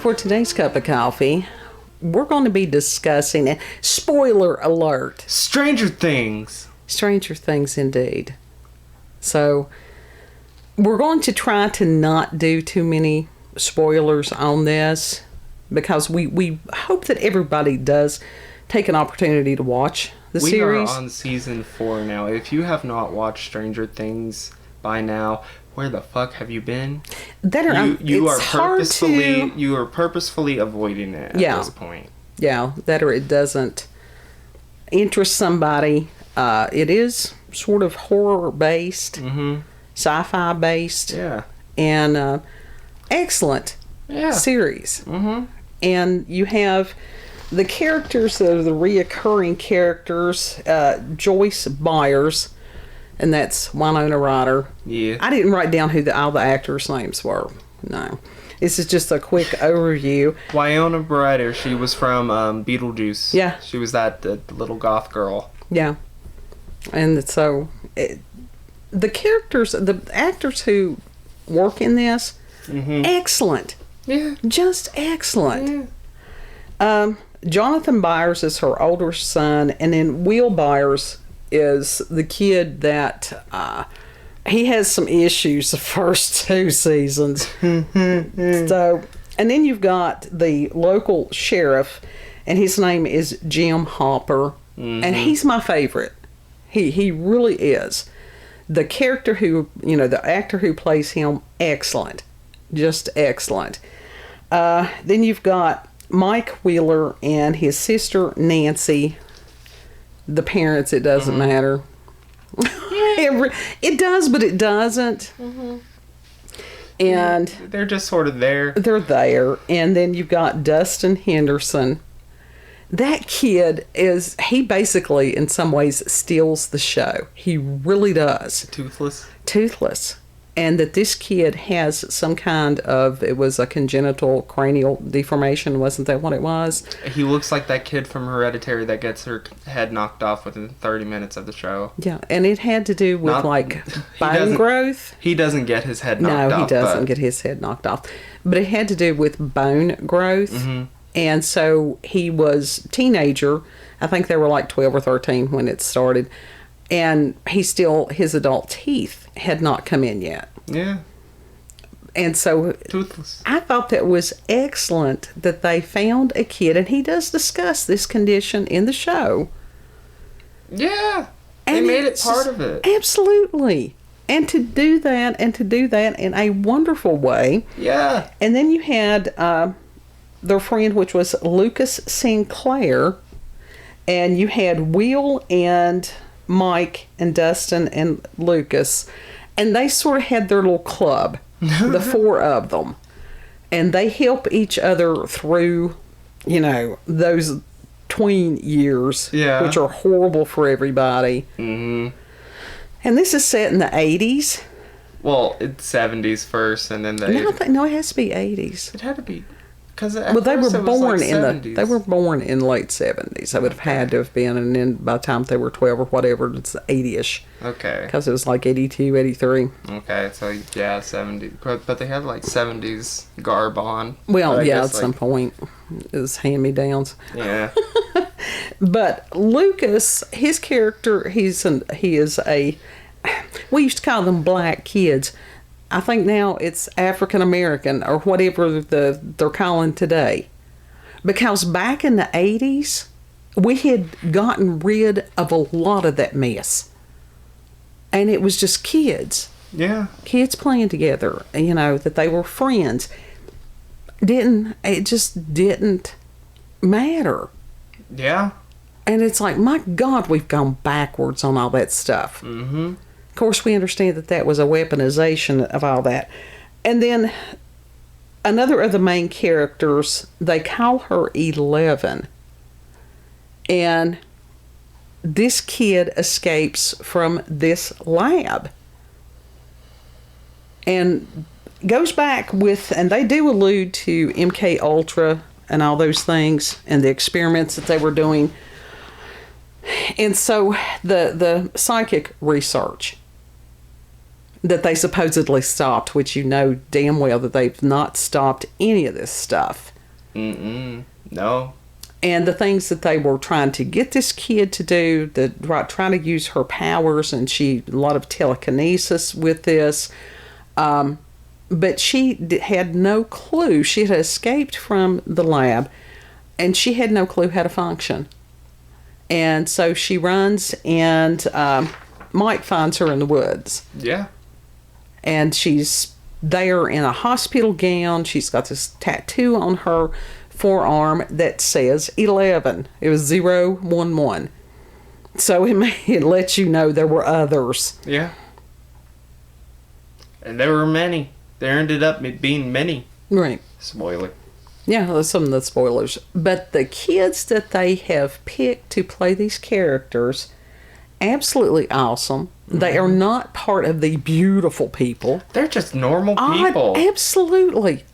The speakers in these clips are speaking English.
for today's cup of coffee, we're going to be discussing, spoiler alert, Stranger Things. Stranger Things indeed. So, we're going to try to not do too many spoilers on this because we hope that everybody does take an opportunity to watch the series. We are on season 4 now. If you have not watched Stranger Things by now, where the fuck have you been? You are purposefully avoiding it at this point. Yeah, that or it doesn't interest somebody. It is sort of horror based, sci-fi based, and excellent series. And you have the characters that are the reoccurring characters. Joyce Byers. And that's Winona Ryder. Yeah. I didn't write down who all the actors' names were. No. This is just a quick overview. Winona Ryder, she was from Beetlejuice. Yeah. She was the little goth girl. Yeah. And so, the characters, the actors who work in this, excellent. Yeah. Just excellent. Yeah. Jonathan Byers is her older son, and then Will Byers is the kid that he has some issues the first 2 seasons. So, and then you've got the local sheriff, and his name is Jim Hopper, and he's my favorite. He really is. The character who, the actor who plays him, excellent. Just excellent. Then you've got Mike Wheeler and his sister Nancy. The parents, it doesn't matter. It does, but it doesn't. And they're just sort of there. They're there. And then you've got Dustin Henderson. That kid he basically, in some ways, steals the show. He really does. Toothless. And that this kid has some kind of, it was a congenital cranial deformation. Wasn't that what it was? He looks like that kid from Hereditary that gets her head knocked off within 30 minutes of the show. Yeah, and it had to do with bone growth. He doesn't get his head knocked off. No, he doesn't get his head knocked off. But it had to do with bone growth. And so he was a teenager. I think they were like 12 or 13 when it started. And his adult teeth had not come in yet. Yeah. And so toothless. I thought that was excellent that they found a kid, and he does discuss this condition in the show. Yeah. They made it part of it. Absolutely. And to do that in a wonderful way. Yeah. And then you had their friend, which was Lucas Sinclair, and you had Will and Mike and Dustin and Lucas, and they sort of had their little club, the 4 of them, and they help each other through, those tween years, which are horrible for everybody. And this is set in the 80s. Well, it's 70s first, and then No, it has to be 80s. It had to be. Because they were born in late 70s. They would have had to have been, and then by the time they were 12 or whatever, it's 80ish. Okay. Because it was like 82, 83. Okay, so yeah, 70. But they had like 70s garb on. Well, at some point, it was hand-me-downs. Yeah. But Lucas, his character, he is we used to call them black kids. I think now it's African American or whatever they're calling today. Because back in the 80s, we had gotten rid of a lot of that mess. And it was just kids. Yeah. Kids playing together, that they were friends. It just didn't matter. Yeah. And it's like, my God, we've gone backwards on all that stuff. Of course, we understand that was a weaponization of all that. And then another of the main characters, they call her 11. And this kid escapes from this lab. And goes back and they do allude to MK Ultra and all those things and the experiments that they were doing. And so the psychic research that they supposedly stopped, which damn well that they've not stopped any of this stuff. No. And the things that they were trying to get this kid to do, trying to use her powers, and a lot of telekinesis with this. But she had no clue. She had escaped from the lab, and she had no clue how to function. And so she runs, and Mike finds her in the woods. Yeah. And she's there in a hospital gown. She's got this tattoo on her forearm that says 11. It was 011. So it lets you know there were others. Yeah. And there were many. There ended up being many. Right. Spoiler. Yeah, that's some of the spoilers. But the kids that they have picked to play these characters, absolutely awesome. Mm-hmm. They are not part of the beautiful people. They're just normal people. Absolutely.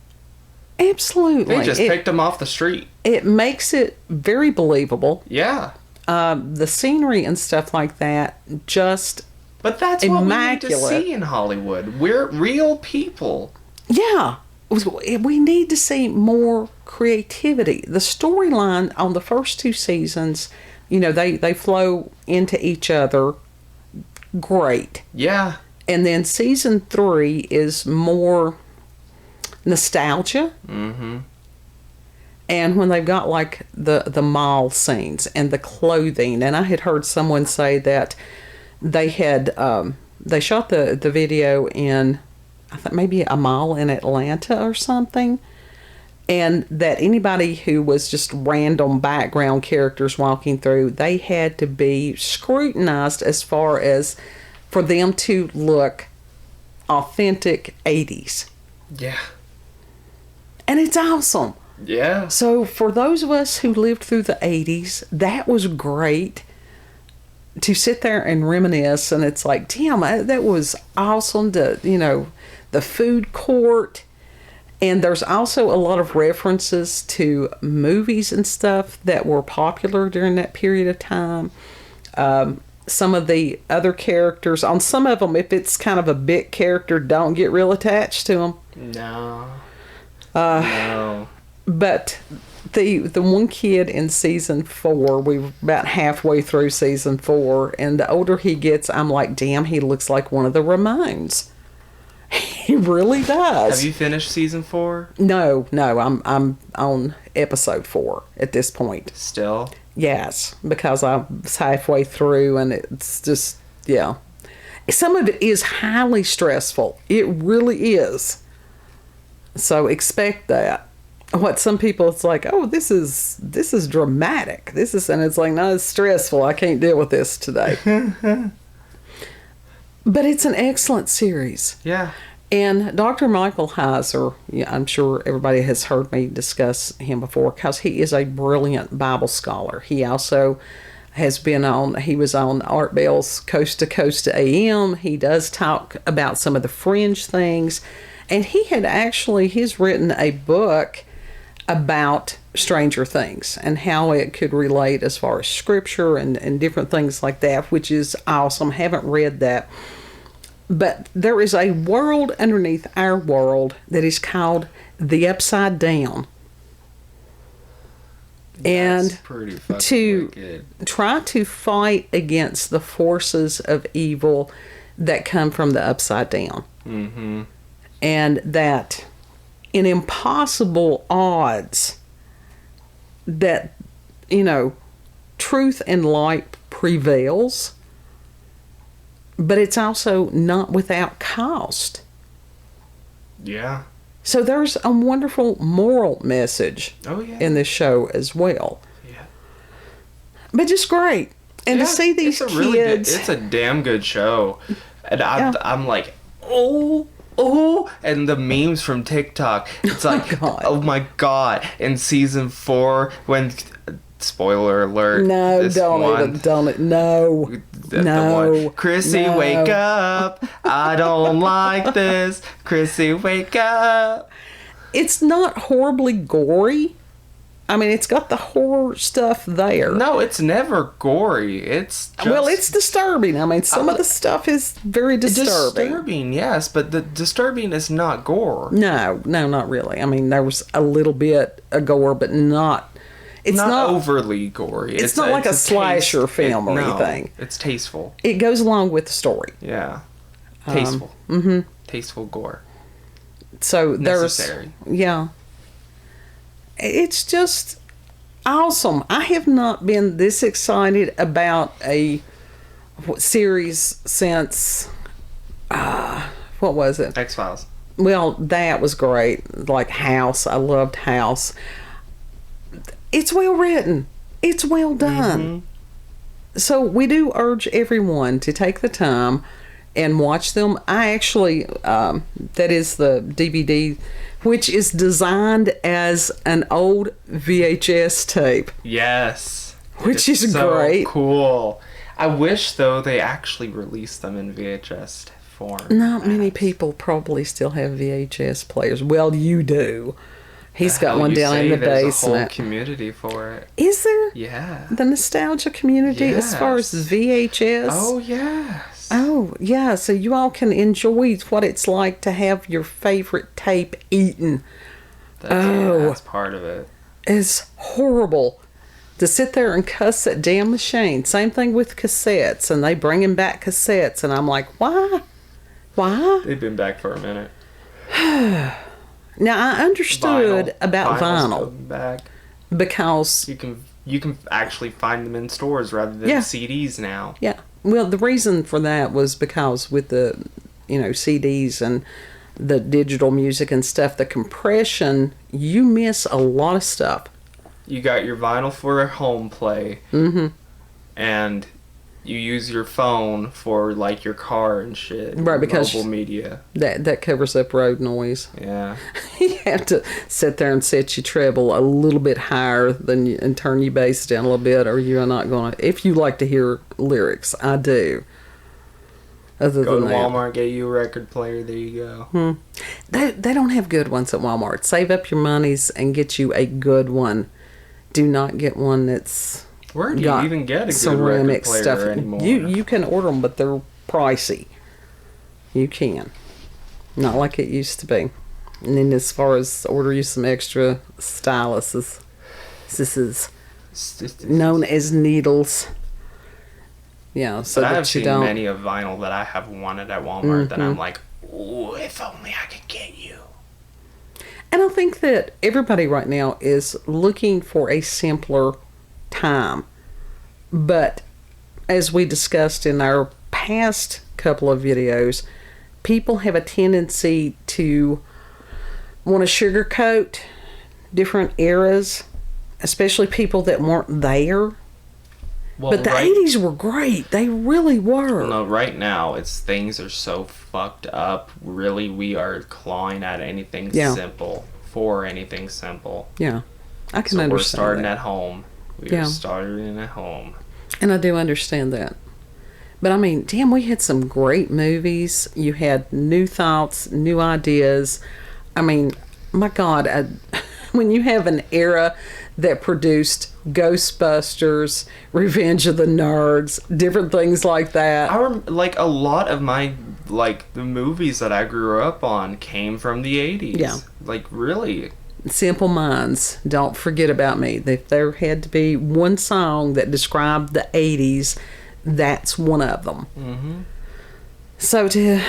Absolutely. They just picked them off the street. It makes it very believable. Yeah. The scenery and stuff like that, just But that's immaculate. What we need to see in Hollywood. We're real people. Yeah. We need to see more creativity. The storyline on the first 2 seasons, they flow into each other great. Yeah. And then season 3 is more nostalgia. Mm-hmm. And when they've got like the mall scenes and the clothing, and I had heard someone say that they had they shot the video in, I think maybe a mall in Atlanta or something, and that anybody who was just random background characters walking through, they had to be scrutinized as far as for them to look authentic 80s. Yeah. And it's awesome. Yeah. So for those of us who lived through the 80s, that was great to sit there and reminisce. And it's like, damn, that was awesome to, the food court. And there's also a lot of references to movies and stuff that were popular during that period of time. Some of the other characters, on some of them, if it's kind of a bit character, don't get real attached to them. No. No. But the one kid in season 4, we're about halfway through season 4, and the older he gets, I'm like, damn, he looks like one of the Ramones. He really does. Have you finished season 4? No, I'm on episode 4 at this point. Still? Yes, because I was halfway through, and it's just, yeah. Some of it is highly stressful. It really is. So expect that. What some people, it's like, oh, this is dramatic. And it's like, no, it's stressful. I can't deal with this today. But it's an excellent series. Yeah. And Dr. Michael Heiser, I'm sure everybody has heard me discuss him before, because he is a brilliant Bible scholar. He also he was on Art Bell's Coast to Coast AM. He does talk about some of the fringe things. And he's written a book about Stranger Things and how it could relate as far as scripture and different things like that, which is awesome. Haven't read that. But there is a world underneath our world that is called the Upside Down. That's pretty fucking to wicked. Try to fight against the forces of evil that come from the Upside Down. Mm-hmm. And that in impossible odds that, truth and light prevails, but it's also not without cost. Yeah. So there's a wonderful moral message in this show as well. Yeah. But just great. And to see these kids... it's a damn good show. And I'm like, oh, and the memes from TikTok. It's like, oh my God. In season 4, when... Spoiler alert. No, no. Chrissy, wake up. I don't like this. Chrissy, wake up. It's not horribly gory. I mean, it's got the horror stuff there. No, it's never gory. It's just... Well, it's disturbing. I mean, some of the stuff is very disturbing. Disturbing, yes, but the disturbing is not gore. No, not really. I mean, there was a little bit of gore, but not... It's not overly gory. It's not like a slasher film or anything. It's tasteful. It goes along with the story. Yeah. Tasteful. Tasteful gore. So necessary. Yeah. It's just awesome. I have not been this excited about a series since what was it? X-Files. Well, that was great. Like House. I loved House. It's well written. It's well done. So we do urge everyone to take the time and watch them. I actually, that is the DVD, which is designed as an old VHS tape. Yes. Which is so great. Cool. I wish, though, they actually released them in VHS form. Not many people probably still have VHS players. Well, you do. He's got one down in the basement. There's a whole community for it. Is there? Yeah. The nostalgia community as far as VHS? Oh, yes. Oh, yeah. So you all can enjoy what it's like to have your favorite tape eaten. That's part of it. It's horrible to sit there and cuss that damn machine. Same thing with cassettes, and they bringing back cassettes, and I'm like, why? Why? They've been back for a minute. Now, I understood about vinyl back. Because you can actually find them in stores rather than CDs now. Yeah. Well, the reason for that was because with the, CDs and the digital music and stuff, the compression, you miss a lot of stuff. You got your vinyl for home play. And you use your phone for like your car and shit. Right, because mobile media. That covers up road noise. Yeah. You have to sit there and set your treble a little bit higher and turn your bass down a little bit, or you're not gonna. If you like to hear lyrics, I do. Go to Walmart, get you a record player. There you go. They don't have good ones at Walmart. Save up your monies and get you a good one. Do not get one that's. Where do you even get a good record player anymore? You can order them, but they're pricey. You can. Not like it used to be. And then as far as order you some extra styluses, this is known as needles. Yeah, so but I have seen many of vinyl that I have wanted at Walmart that I'm like, ooh, if only I could get you. And I think that everybody right now is looking for a simpler time. But as we discussed in our past couple of videos, people have a tendency to want to sugarcoat different eras, especially people that weren't there. Well, but the 80s were great. They really were. No, right now things are so fucked up. Really, we are clawing at anything simple for anything simple. Yeah, I can understand. We're starting at home. We are starting at home. And I do understand that. But I mean, damn, we had some great movies. You had new thoughts, new ideas. I mean, my God, when you have an era that produced Ghostbusters, Revenge of the Nerds, different things like that. A lot of my, the movies that I grew up on came from the 80s. Yeah. Really. Simple Minds, Don't Forget About Me. If there had to be one song that described the 80s, that's one of them. Mm-hmm. So to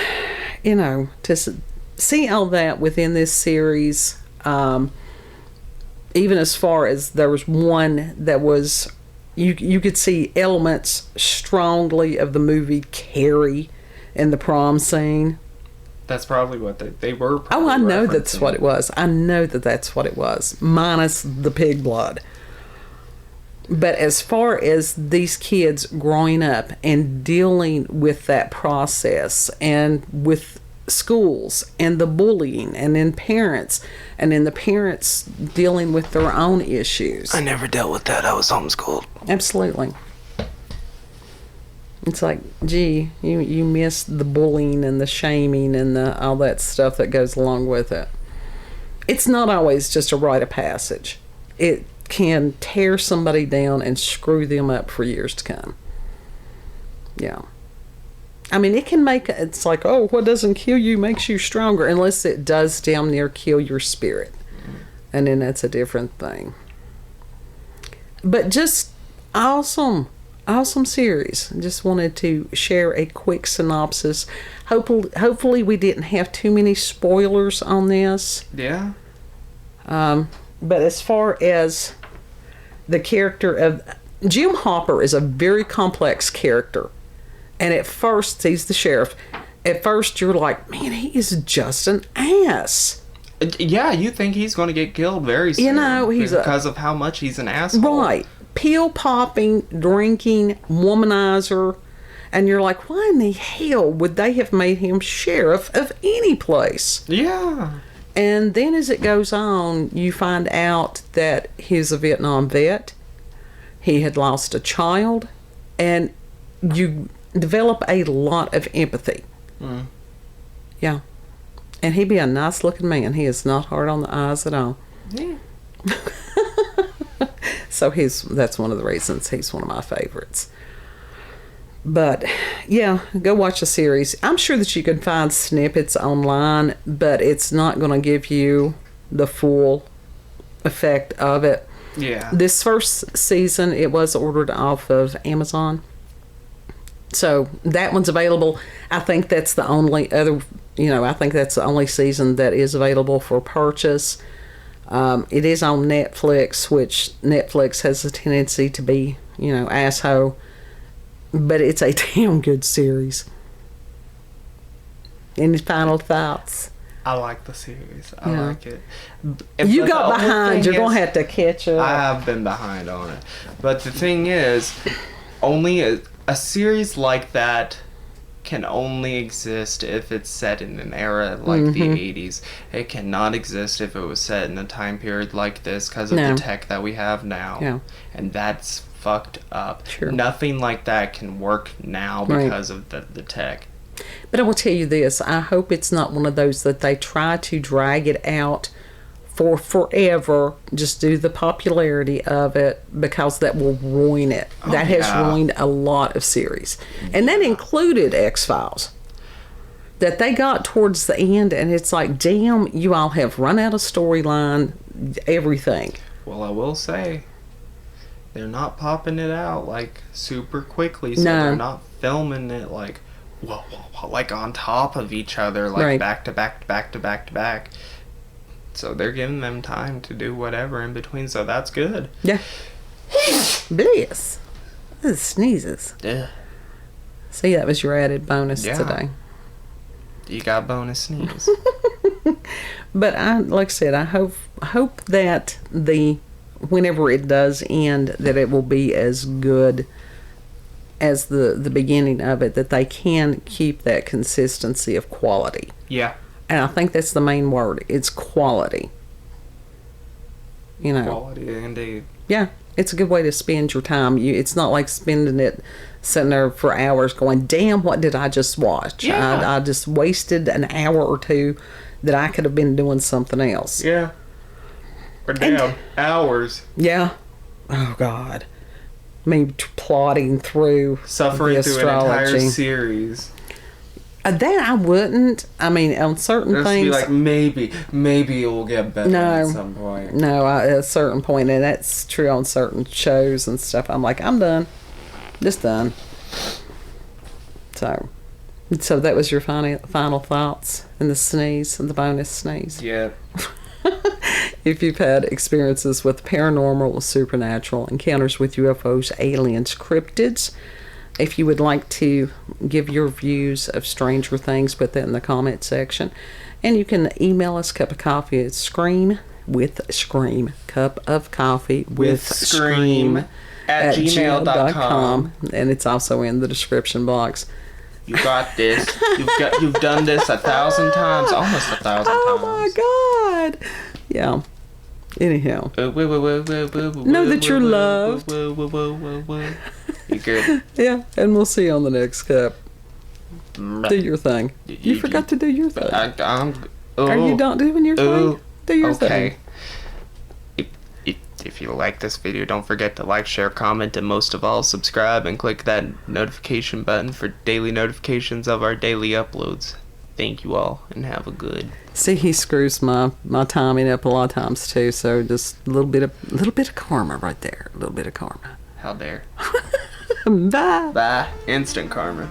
see all that within this series, even as far as there was one that was, you could see elements strongly of the movie Carrie in the prom scene. That's probably what they were. Oh, I know that's what it was. I know that's what it was, minus the pig blood. But as far as these kids growing up and dealing with that process and with schools and the bullying and then parents and then the parents dealing with their own issues. I never dealt with that. I was homeschooled. Absolutely. It's like, gee, you miss the bullying and the shaming and all that stuff that goes along with it. It's not always just a rite of passage. can tear somebody down and screw them up for years to come. Yeah. I mean, it can make, it's like, oh, what doesn't kill you makes you stronger, unless it does damn near kill your spirit. And then that's a different thing. But just awesome series. Just wanted to share a quick synopsis. Hopefully we didn't have too many spoilers on this. Yeah. But as far as the character of Jim Hopper is a very complex character. And at first, he's the sheriff. At first, you're like, man, he is just an ass. Yeah, you think he's going to get killed very soon. You know, because of how much he's an asshole. Right. Pill popping, drinking, womanizer. And you're like, why in the hell would they have made him sheriff of any place? Yeah. And then as it goes on, you find out that he's a Vietnam vet. He had lost a child. And you develop a lot of empathy. Mm. Yeah. And he'd be a nice looking man. He is not hard on the eyes at all. Yeah. So that's one of the reasons he's one of my favorites. But yeah, go watch the series. I'm sure that you can find snippets online, but it's not going to give you the full effect of it. Yeah. This first season, it was ordered off of Amazon. So that one's available. I think that's the only other, I think that's the only season that is available for purchase. It is on Netflix, which Netflix has a tendency to be, asshole. But it's a damn good series. Any final thoughts? I like the series. I like it. You got behind. You're going to have to catch up. I have been behind on it. But the thing is, only a series like that can only exist if it's set in an era like the 80s. It cannot exist if it was set in a time period like this because of the tech that we have now. Yeah. And that's fucked up. Sure. Nothing like that can work now because of the tech. But I will tell you this. I hope it's not one of those that they try to drag it out for forever, just due to the popularity of it, because that will ruin it. That has ruined a lot of series. And that included X-Files. That they got towards the end, and it's like, damn, you all have run out of storyline, everything. Well, I will say, they're not popping it out, like, super quickly, so they're not filming it, like, like on top of each other, like back to back to back to back to back. So they're giving them time to do whatever in between, so that's good. Yeah. Bliss. This sneezes. Yeah. See, that was your added bonus today. You got bonus sneeze. But like I said, I hope that whenever it does end, that it will be as good as the beginning of it, that they can keep that consistency of quality. Yeah. And I think that's the main word. It's quality. Quality, indeed. Yeah. It's a good way to spend your time. It's not like spending it sitting there for hours going, damn, what did I just watch? Yeah. I just wasted an hour or two that I could have been doing something else. Yeah. Or damn, hours. Yeah. Oh, God. Me plodding through Suffering the through an astrology. entire series. That I wouldn't. I mean, on certain things. Be like, maybe it will get better at some point. No, at a certain point, and that's true on certain shows and stuff. I'm like, I'm done. Just done. So that was your final thoughts and the sneeze and the bonus sneeze. Yeah. If you've had experiences with paranormal, supernatural, encounters with UFOs, aliens, cryptids, if you would like to give your views of Stranger Things, put that in the comment section. And you can email us cupofcoffeewithscream cupofcoffeewithscream at gmail.com. And it's also in the description box. You got this. You've done this 1,000 times, almost 1,000 times. Oh my God! Yeah. Anyhow, know that you're loved. You good? Yeah, and we'll see you on the next cup. Do your thing. You forgot to do your thing. Are you not doing your thing? Do your thing. If you like this video, don't forget to like, share, comment, and most of all, subscribe and click that notification button for daily notifications of our daily uploads. Thank you all, and have a good. See, he screws my timing up a lot of times too. So just a little bit of karma right there. A little bit of karma. How dare. Bye. Bye. Instant karma.